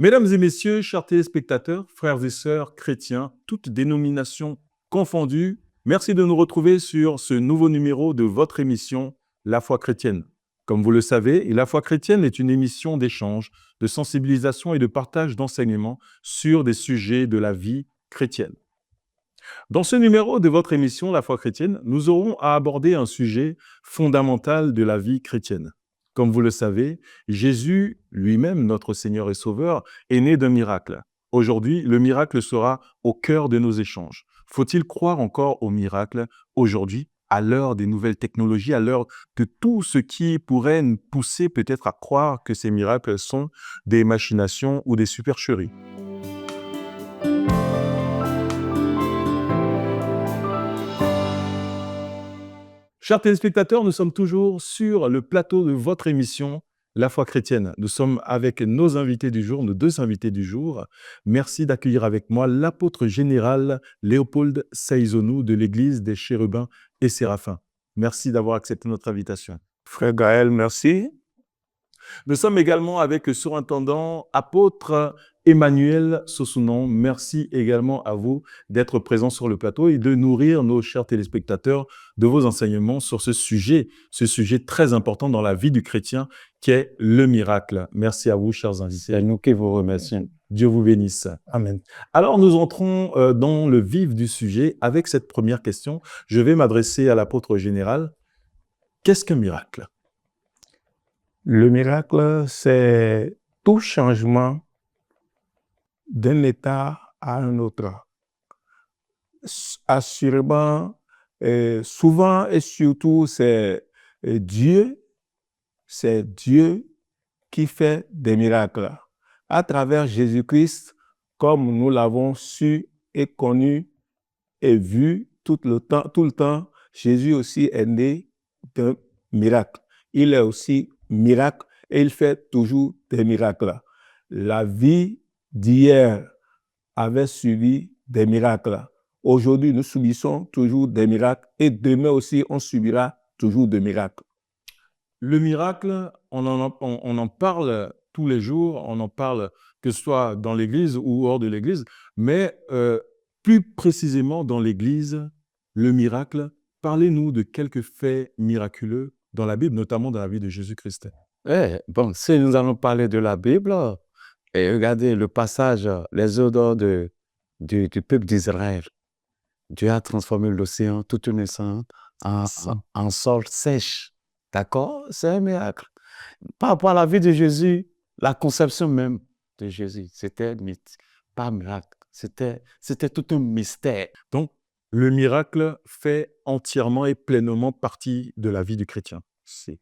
Mesdames et messieurs, chers téléspectateurs, frères et sœurs chrétiens, toutes dénominations confondues, merci de nous retrouver sur ce nouveau numéro de votre émission La foi chrétienne. Comme vous le savez, La foi chrétienne est une émission d'échange, de sensibilisation et de partage d'enseignements sur des sujets de la vie chrétienne. Dans ce numéro de votre émission La foi chrétienne, nous aurons à aborder un sujet fondamental de la vie chrétienne. Comme vous le savez, Jésus lui-même, notre Seigneur et Sauveur, est né d'un miracle. Aujourd'hui, le miracle sera au cœur de nos échanges. Faut-il croire encore au miracle aujourd'hui, à l'heure des nouvelles technologies, à l'heure de tout ce qui pourrait nous pousser peut-être à croire que ces miracles sont des machinations ou des supercheries? Chers téléspectateurs, nous sommes toujours sur le plateau de votre émission La foi chrétienne. Nous sommes avec nos invités du jour, nos deux invités du jour. Merci d'accueillir avec moi l'apôtre général Léopold Saïzonou de l'église des Chérubins et Séraphins. Merci d'avoir accepté notre invitation. Frère Gaël, merci. Nous sommes également avec le surintendant apôtre Emmanuel Sossounon. Merci également à vous d'être présent sur le plateau et de nourrir nos chers téléspectateurs de vos enseignements sur ce sujet très important dans la vie du chrétien qui est le miracle. Merci à vous, chers invités. C'est nous qui vous remercions. Dieu vous bénisse. Amen. Alors, nous entrons dans le vif du sujet avec cette première question. Je vais m'adresser à l'apôtre général. Qu'est-ce qu'un miracle? Le miracle, c'est tout changement d'un état à un autre. Assurément, souvent et surtout, c'est Dieu qui fait des miracles. À travers Jésus-Christ, comme nous l'avons su et connu et vu tout le temps, Jésus aussi est né d'un miracle. Il est aussi miracle et il fait toujours des miracles. La vie d'hier avait subi des miracles. Aujourd'hui, nous subissons toujours des miracles et demain aussi, on subira toujours des miracles. Le miracle, on en parle tous les jours, on en parle que ce soit dans l'Église ou hors de l'Église, mais plus précisément dans l'Église, le miracle, parlez-nous de quelques faits miraculeux dans la Bible, notamment dans la vie de Jésus-Christ. Bon, si nous allons parler de la Bible, et regardez le passage, les odeurs du peuple d'Israël. Dieu a transformé l'océan toute naissante en sol sèche. D'accord? C'est un miracle. Par rapport à la vie de Jésus, la conception même de Jésus, c'était pas un miracle. C'était tout un mystère. Donc, le miracle fait entièrement et pleinement partie de la vie du chrétien.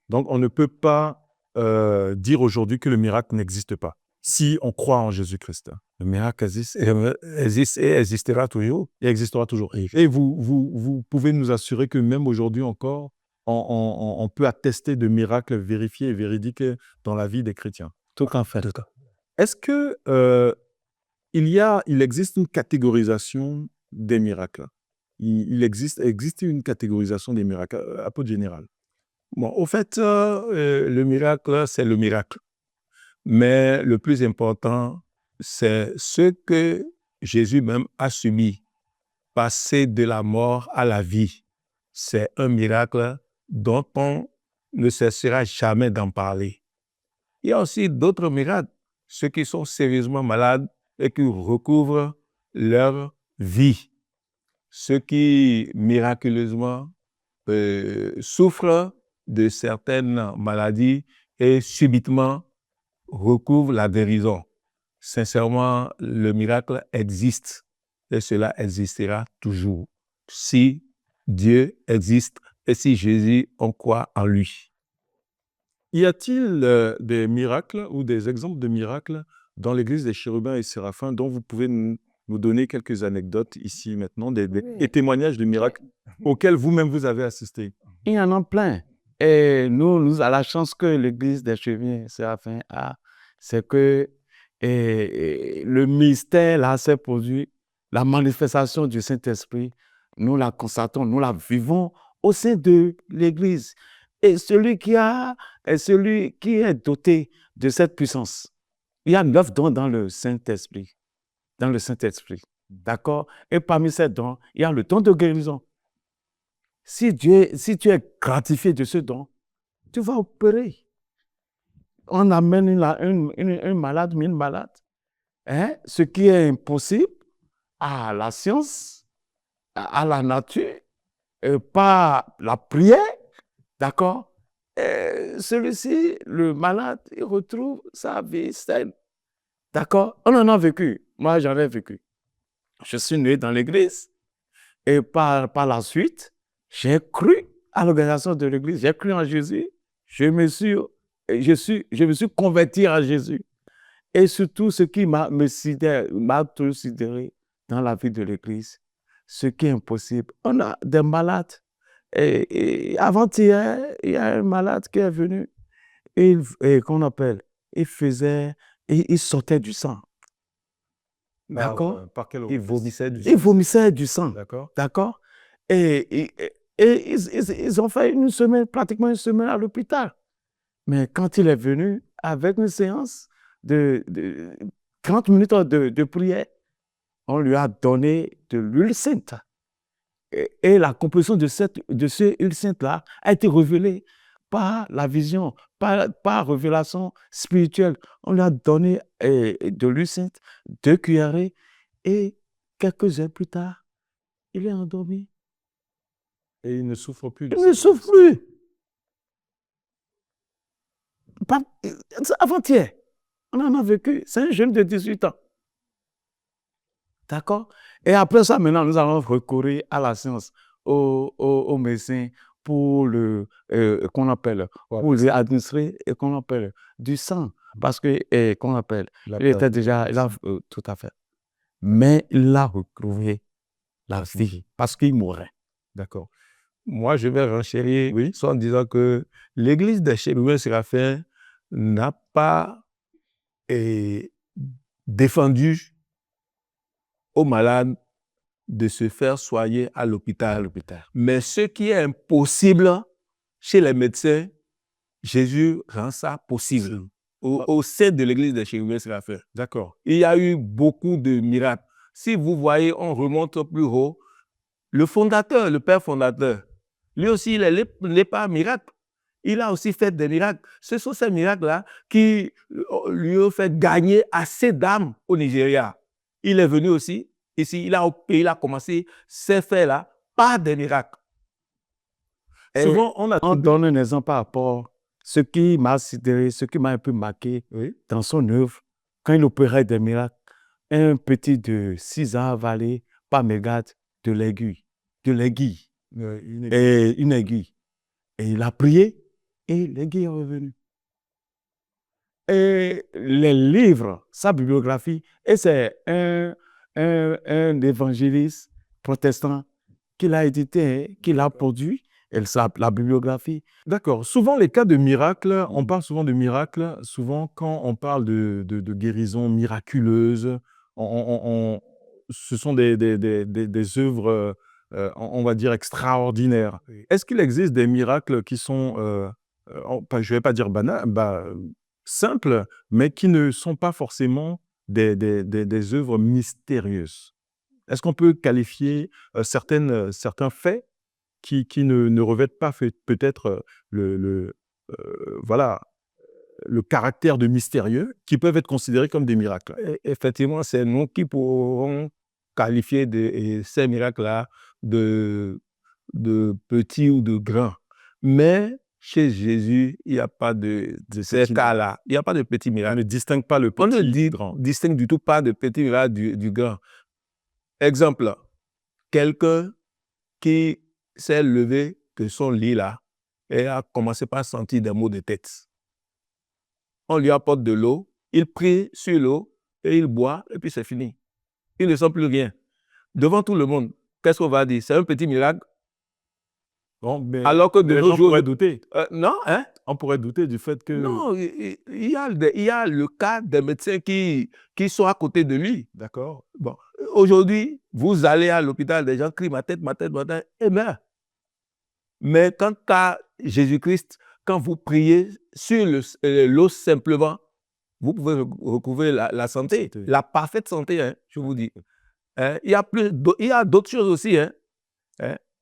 Donc, on ne peut pas dire aujourd'hui que le miracle n'existe pas, si on croit en Jésus-Christ. Le miracle existe et existera toujours. Il existera toujours. Et vous pouvez nous assurer que même aujourd'hui encore, on peut attester de miracles vérifiés et véridiques dans la vie des chrétiens. Tout à fait. Est-ce que il existe une catégorisation des miracles? Il existe une catégorisation des miracles, apôtre général. Bon, au fait, le miracle, c'est le miracle. Mais le plus important, c'est ce que Jésus même a subi, passer de la mort à la vie. C'est un miracle dont on ne cessera jamais d'en parler. Il y a aussi d'autres miracles, ceux qui sont sérieusement malades et qui recouvrent leur vie. Ceux qui miraculeusement souffrent de certaines maladies et subitement recouvrent la guérison. Sincèrement, le miracle existe et cela existera toujours si Dieu existe et si Jésus, on croit en lui. Y a-t-il des miracles ou des exemples de miracles dans l'église des Chérubins et Séraphins dont vous pouvez nous donner quelques anecdotes ici maintenant, des témoignages de miracles auxquels vous-même vous avez assisté? Il y en a plein. Et nous avons la chance que l'église des Chérubins et Séraphins a, c'est que le mystère là s'est produit, la manifestation du Saint-Esprit, nous la constatons, nous la vivons au sein de l'église. Et celui qui est doté de cette puissance, Il y a 9 dons dans le Saint-Esprit. Dans le Saint-Esprit. D'accord? Et parmi ces dons, il y a le don de guérison. Si tu es gratifié de ce don, tu vas opérer. On amène un malade, une malade. Hein? Ce qui est impossible à la science, à la nature, par la prière, d'accord? Celui-ci, le malade, il retrouve sa vie saine. D'accord? On en a vécu. Moi, j'en ai vécu. Je suis né dans l'église et par la suite, j'ai cru à l'organisation de l'église. J'ai cru en Jésus. Je me suis converti à Jésus. Et surtout, ce qui m'a toujours sidéré dans la vie de l'église, ce qui est impossible. On a des malades. Et avant-hier, il y a un malade qui est venu et qu'on appelle, il sortait du sang. D'accord? Par quelle Il vomissait du sang. Il vomissait du sang. D'accord. D'accord? Et ils ont fait pratiquement une semaine à l'hôpital. Mais quand il est venu avec une séance de 30 minutes de prière, on lui a donné de l'huile sainte. Et la composition de cette huile sainte-là a été révélée par la vision, par révélation spirituelle. On lui a donné de l'huile sainte, 2 cuillerées, et quelques heures plus tard, il est endormi. Et il ne souffre plus de Il ne souffre plus. Avant-hier, on en a vécu. C'est un jeune de 18 ans. D'accord? Et après ça, maintenant, nous allons recourir à la science, au médecin pour qu'on appelle, pour les administrer et qu'on appelle du sang. Parce que, qu'on appelle, il était déjà, tout à fait. Mais il a retrouvé la vie parce qu'il mourait. D'accord. Moi, je vais renchérir Oui. en disant que l'église des chérubins séraphins n'a pas défendu aux malades de se faire soigner à l'hôpital. Mais ce qui est impossible chez les médecins, Jésus rend ça possible au sein de l'église des chérubins séraphins. D'accord. Il y a eu beaucoup de miracles. Si vous voyez, on remonte plus haut, le fondateur, le père fondateur, lui aussi, il n'est pas un miracle. Il a aussi fait des miracles. Ce sont ces miracles-là qui lui ont fait gagner assez d'âmes au Nigeria. Il est venu aussi, ici, il a commencé ces faits-là par des miracles. Souvent, on donne un exemple par rapport à ce qui m'a sidéré, ce qui m'a un peu marqué dans son œuvre. Quand il opérait des miracles, un petit de 6 ans avalé par mégarde de l'aiguille. Une aiguille. Et il a prié et l'aiguille est revenue. Et les livres, sa bibliographie, et c'est un évangéliste protestant qui l'a édité, qui l'a produit, et la bibliographie. D'accord. Souvent, les cas de miracles, on parle souvent de miracles, souvent quand on parle de guérison miraculeuse, ce sont des œuvres, on va dire, extraordinaires. Oui. Est-ce qu'il existe des miracles qui sont, je ne vais pas dire simples, mais qui ne sont pas forcément des œuvres mystérieuses? Est-ce qu'on peut qualifier certains faits qui ne revêtent pas peut-être voilà, le caractère de mystérieux, qui peuvent être considérés comme des miracles? Effectivement, c'est nous qui pourrons qualifier ces miracles-là de petits ou de grands. Mais chez Jésus, il n'y a pas de ces cas-là. Il n'y a pas de petits On miracles. ne distingue pas le On ne petit grand. distingue du tout pas de petits miracles du grand. Exemple, quelqu'un qui s'est levé de son lit là et a commencé par sentir des maux de tête. On lui apporte de l'eau, il prie sur l'eau et il boit et puis c'est fini. Il ne sent plus rien. Devant tout le monde, qu'est-ce qu'on va dire? C'est un petit miracle. Bon, mais Alors que de les nos gens jours, pourraient douter. non, hein? On pourrait douter du fait que... Non, il y a le cas des médecins qui sont à côté de lui. D'accord. Bon, aujourd'hui, vous allez à l'hôpital, des gens crient ma tête, et meurent. Mais quant à Jésus-Christ, quand vous priez sur l'eau simplement, vous pouvez retrouver la santé, Santé. la parfaite santé, hein, je vous dis. Hein, il y a d'autres choses aussi. Hein.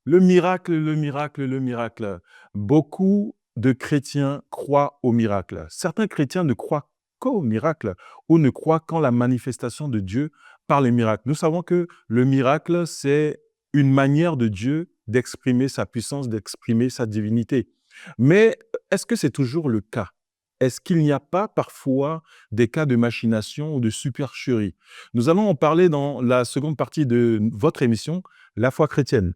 Le miracle, le miracle, le miracle. Beaucoup de chrétiens croient au miracle. Certains chrétiens ne croient qu'au miracle ou ne croient qu'en la manifestation de Dieu par les miracles. Nous savons que le miracle, c'est une manière de Dieu d'exprimer sa puissance, d'exprimer sa divinité. Mais est-ce que c'est toujours le cas? Est-ce qu'il n'y a pas parfois des cas de machination ou de supercherie? Nous allons en parler dans la seconde partie de votre émission, La foi chrétienne.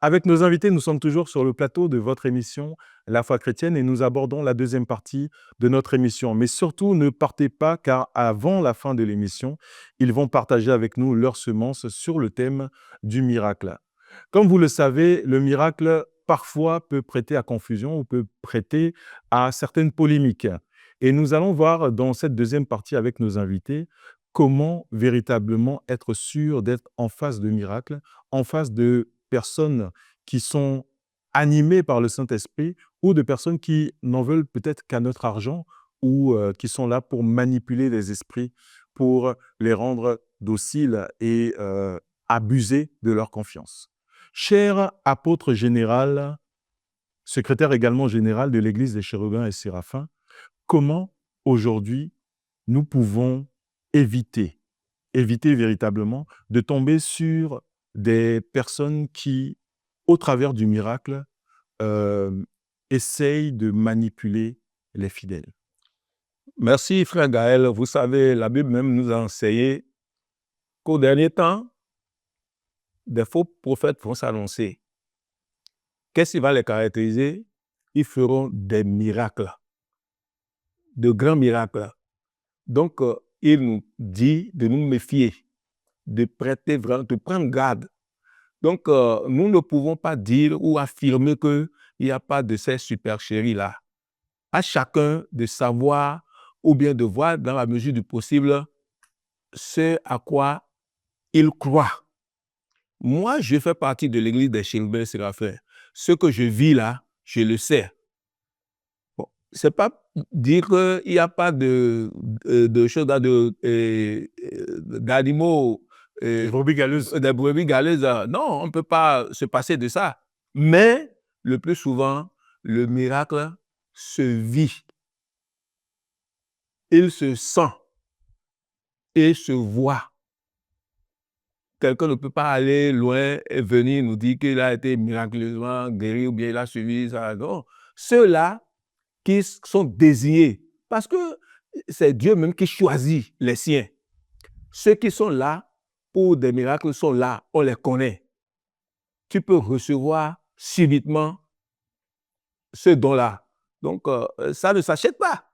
Avec nos invités, nous sommes toujours sur le plateau de votre émission La foi chrétienne et nous abordons la deuxième partie de notre émission. Mais surtout, ne partez pas car avant la fin de l'émission, ils vont partager avec nous leurs semences sur le thème du miracle. Comme vous le savez, le miracle parfois peut prêter à confusion ou peut prêter à certaines polémiques. Et nous allons voir dans cette deuxième partie avec nos invités comment véritablement être sûr d'être en face de miracles, en face de personnes qui sont animées par le Saint-Esprit ou de personnes qui n'en veulent peut-être qu'à notre argent ou qui sont là pour manipuler les esprits, pour les rendre dociles et abuser de leur confiance. Cher apôtre général, secrétaire également général de l'Église des Chérubins et Séraphins, comment aujourd'hui nous pouvons éviter véritablement de tomber sur des personnes qui, au travers du miracle, essayent de manipuler les fidèles? Merci, frère Gaël. Vous savez, la Bible même nous a enseigné qu'au dernier temps, des faux prophètes vont s'annoncer. Qu'est-ce qui va les caractériser? Ils feront des miracles, de grands miracles. Donc, il nous dit de nous méfier, de prendre garde. Donc, nous ne pouvons pas dire ou affirmer qu'il n'y a pas de ces supercheries-là. À chacun de savoir ou bien de voir dans la mesure du possible ce à quoi il croit. Moi, je fais partie de l'église des Chérubins et Séraphins. Ce que je vis là, je le sais. Bon, c'est pas dire qu'il n'y a pas de choses, d'animaux, Les brebis galeuses. des brebis galeuses. Non, on ne peut pas se passer de ça. Mais le plus souvent, le miracle se vit. Il se sent et se voit. Quelqu'un ne peut pas aller loin et venir nous dire qu'il a été miraculeusement guéri ou bien il a suivi ça. Non. Ceux-là qui sont désignés, parce que c'est Dieu même qui choisit les siens. Ceux qui sont là pour des miracles sont là, on les connaît. Tu peux recevoir subitement ce don-là. Donc, ça ne s'achète pas.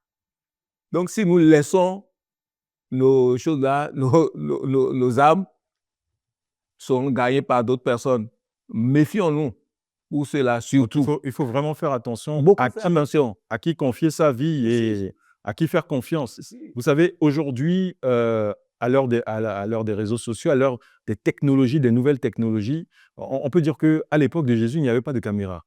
Donc, si nous laissons nos choses-là, nos âmes sont gagnées par d'autres personnes, méfions-nous pour cela surtout. Il faut vraiment faire attention Beaucoup à faire attention. qui confier sa vie et à qui faire confiance. Vous savez, aujourd'hui, à l'heure des réseaux sociaux, à l'heure des technologies, des nouvelles technologies, on peut dire qu'à l'époque de Jésus, il n'y avait pas de caméra.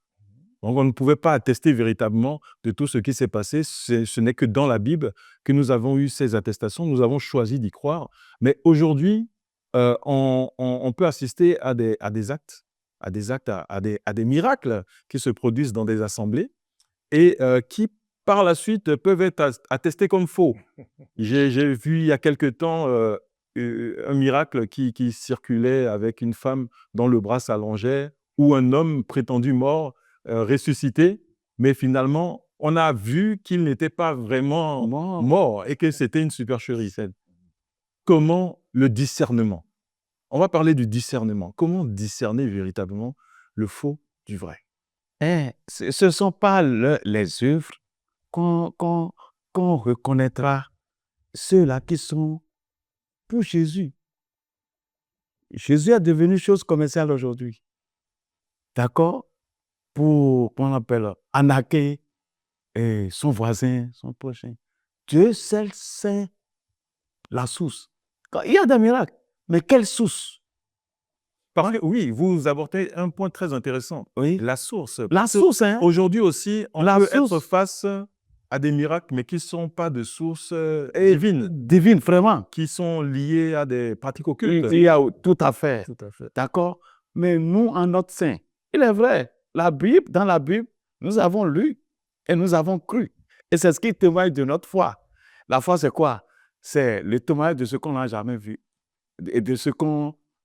Donc, on ne pouvait pas attester véritablement de tout ce qui s'est passé. Ce n'est que dans la Bible que nous avons eu ces attestations. Nous avons choisi d'y croire. Mais aujourd'hui, on peut assister à des actes, à des miracles qui se produisent dans des assemblées et qui, par la suite, peuvent être attestés comme faux. J'ai vu il y a quelque temps un miracle qui circulait avec une femme dont le bras s'allongeait ou un homme prétendu mort ressuscité, mais finalement, on a vu qu'il n'était pas vraiment mort et que c'était une supercherie. Comment le discernement? On va parler du discernement. Comment discerner véritablement le faux du vrai? Ce ne sont pas les œuvres qu'on reconnaîtra ceux-là qui sont pour Jésus. Jésus est devenu chose commerciale aujourd'hui. D'accord? Pour, qu'on appelle, arnaquer son voisin, son prochain. Dieu seul sait la source. Quand il y a des miracles, mais quelle source? Parce que oui, vous abordez un point très intéressant. Oui. La source. La Parce que source, hein. aujourd'hui aussi, on La peut être source. face à des miracles, mais qui ne sont pas de source Et divine, divine, vraiment. qui sont liés à des pratiques occultes. Il y a tout à fait. Tout à fait. D'accord? Mais nous, en notre sein, il est vrai, dans la Bible, nous avons lu et nous avons cru. Et c'est ce qui témoigne de notre foi. La foi, c'est quoi? C'est le témoignage de ce qu'on n'a jamais vu et de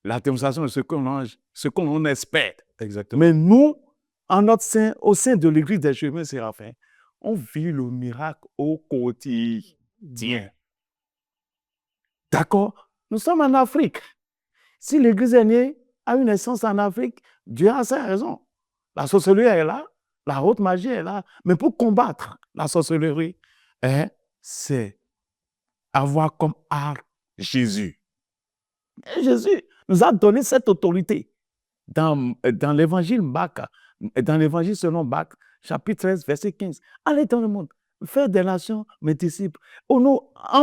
la démonstration de ce qu'on espère. Exactement. Mais nous, en notre sein, au sein de l'église des chemins séraphins, on vit le miracle au quotidien. D'accord? Nous sommes en Afrique. Si l'église est née à une naissance en Afrique, Dieu a sa raison. La sorcellerie est là, la haute magie est là. Mais pour combattre la sorcellerie, c'est avoir comme arme Jésus. Et Jésus nous a donné cette autorité. Dans l'évangile Marc, dans l'évangile selon Marc, chapitre 13, verset 15. Allez dans le monde, faites des nations mes disciples. En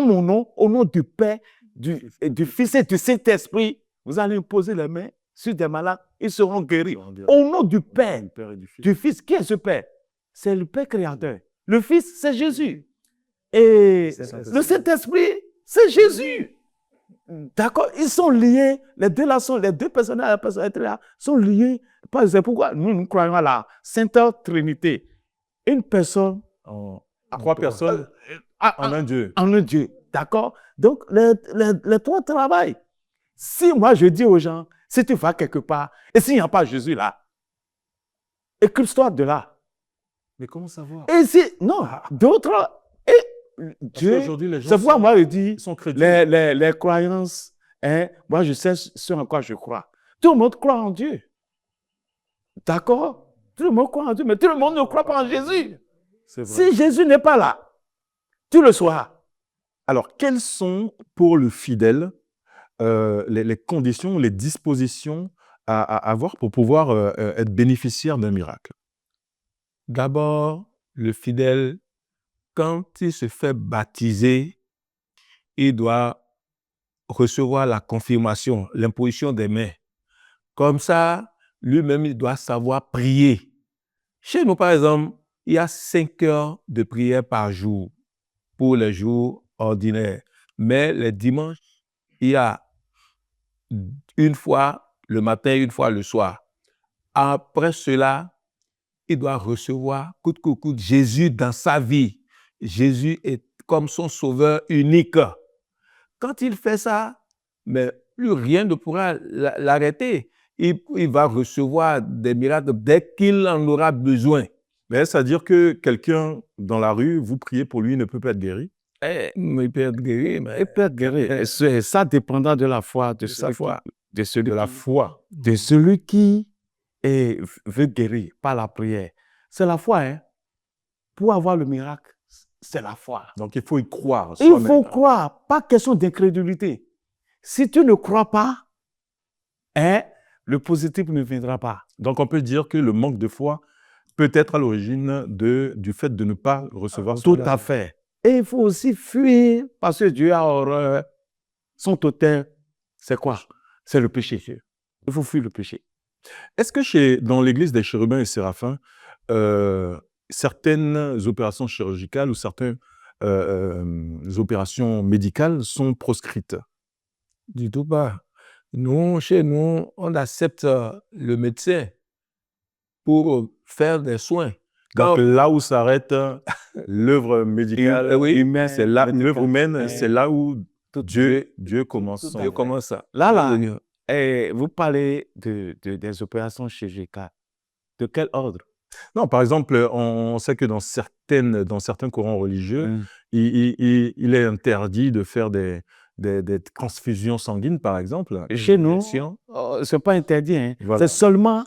mon nom, au nom du Père, du Fils et du Saint-Esprit, vous allez imposer les mains sur des malades, ils seront guéris. Au nom du Père, Père et du Fils. du Fils. Qui est ce Père? C'est le Père créateur. Le Fils, c'est Jésus. Et le Saint-Esprit, c'est Jésus. D'accord? Ils sont liés, les deux personnages sont liés. C'est pourquoi nous croyons à la Sainte Trinité. Une personne, Trois personnes en un Dieu. en un Dieu. D'accord? Donc, les trois travaillent. Si moi je dis aux gens, si tu vas quelque part, et s'il n'y a pas Jésus là, écris-toi de là. Mais comment savoir? Et si, non, d'autres, et Dieu, Aujourd'hui, les gens c'est pourquoi moi je dis, sont chrétiens. les croyances, moi je sais ce en quoi je crois. Tout le monde croit en Dieu. D'accord? Tout le monde croit en Dieu, mais tout le monde ne croit pas en Jésus. C'est vrai. Si Jésus n'est pas là, tu le sauras. Alors, quelles sont pour le fidèle les conditions, les dispositions à avoir pour pouvoir être bénéficiaire d'un miracle? D'abord, le fidèle, quand il se fait baptiser, il doit recevoir la confirmation, l'imposition des mains. Comme ça, lui-même, il doit savoir prier. Chez nous, par exemple, il y a 5 heures de prière par jour pour les jours ordinaires. Mais les dimanches, il y a une fois le matin, une fois le soir. Après cela, il doit recevoir Jésus dans sa vie. Jésus est comme son sauveur unique. Quand il fait ça, mais plus rien ne pourra l'arrêter. Il va recevoir des miracles dès qu'il en aura besoin. Mais c'est-à-dire que quelqu'un dans la rue, vous priez pour lui, ne peut pas être guéri? Il peut être guéri, mais Il peut être guéri. Ça dépendant de la foi, de sa foi. De la foi. De celui qui veut guérir par la prière. C'est la foi, hein. Pour avoir le miracle, c'est la foi. Donc, il faut y croire. Il faut croire, pas question d'incrédulité. Si tu ne crois pas, le positif ne viendra pas. Donc, on peut dire que le manque de foi peut être à l'origine du fait de ne pas recevoir Tout à fait. Et il faut aussi fuir, parce que Dieu a horreur. Son totem, c'est quoi? C'est le péché. Il faut fuir le péché. Est-ce que dans l'église des chérubins et séraphins, certaines opérations chirurgicales ou certaines opérations médicales sont proscrites? Du tout pas. Nous, chez nous, on accepte le médecin pour faire des soins. Donc, là où s'arrête l'œuvre médicale, humaine, c'est là, l'œuvre humaine, c'est là où Dieu commence. Dieu commence ça. Là, vous parlez des opérations chirurgicales. De quel ordre? Non, par exemple, on sait que dans certains courants religieux, il est interdit de faire des transfusions sanguines, par exemple. Chez nous, ce n'est pas interdit. Hein. Voilà. C'est seulement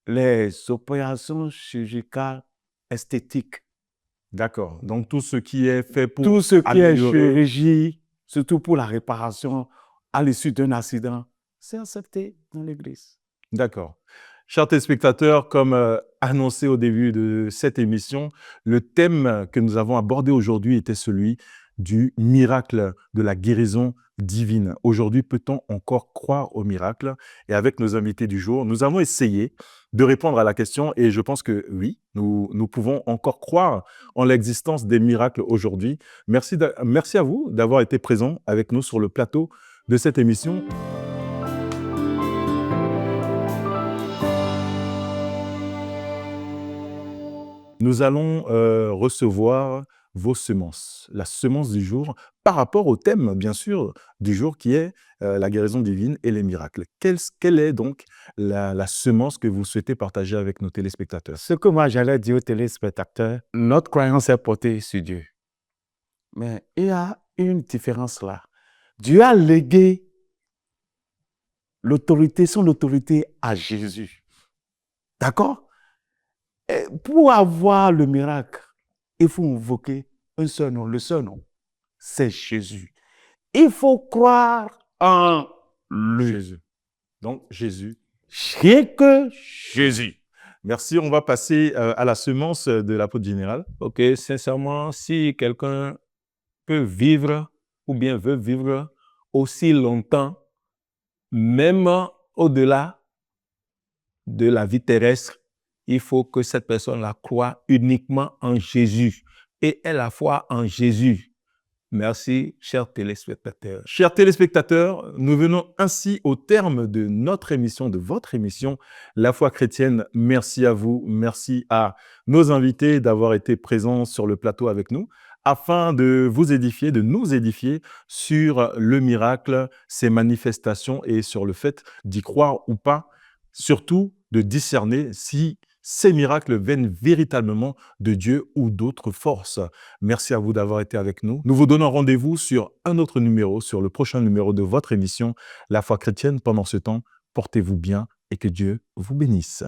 les opérations chirurgicales esthétiques. D'accord. Donc, tout ce qui est fait pour tout ce qui est améliorer. chirurgie, surtout pour la réparation à l'issue d'un accident, c'est accepté dans l'Église. D'accord. Chers téléspectateurs, comme annoncé au début de cette émission, le thème que nous avons abordé aujourd'hui était celui du miracle de la guérison divine. Aujourd'hui, peut-on encore croire aux miracles? Et avec nos invités du jour, nous avons essayé de répondre à la question et je pense que oui, nous pouvons encore croire en l'existence des miracles aujourd'hui. Merci à vous d'avoir été présents avec nous sur le plateau de cette émission. Nous allons recevoir vos semences, la semence du jour, par rapport au thème, bien sûr, du jour qui est la guérison divine et les miracles. Quelle est donc la semence que vous souhaitez partager avec nos téléspectateurs? Ce que moi j'allais dire aux téléspectateurs, notre croyance est portée sur Dieu. Mais il y a une différence là. Dieu a légué son autorité à Jésus. D'accord? Et pour avoir le miracle, il faut invoquer un seul nom. Le seul nom, c'est Jésus. Il faut croire en lui. Jésus. Donc, Jésus. Rien que Jésus. Merci. On va passer à la semence de l'apôtre général. Ok, sincèrement, si quelqu'un peut vivre ou bien veut vivre aussi longtemps, même au-delà de la vie terrestre, il faut que cette personne-là croie uniquement en Jésus et ait la foi en Jésus. Merci, chers téléspectateurs. Chers téléspectateurs, nous venons ainsi au terme de notre émission, de votre émission, La foi chrétienne. Merci à vous, merci à nos invités d'avoir été présents sur le plateau avec nous, afin de vous édifier, de nous édifier sur le miracle, ses manifestations et sur le fait d'y croire ou pas, surtout de discerner si ces miracles viennent véritablement de Dieu ou d'autres forces. Merci à vous d'avoir été avec nous. Nous vous donnons rendez-vous sur un autre numéro, sur le prochain numéro de votre émission, La foi chrétienne. Pendant ce temps, portez-vous bien et que Dieu vous bénisse.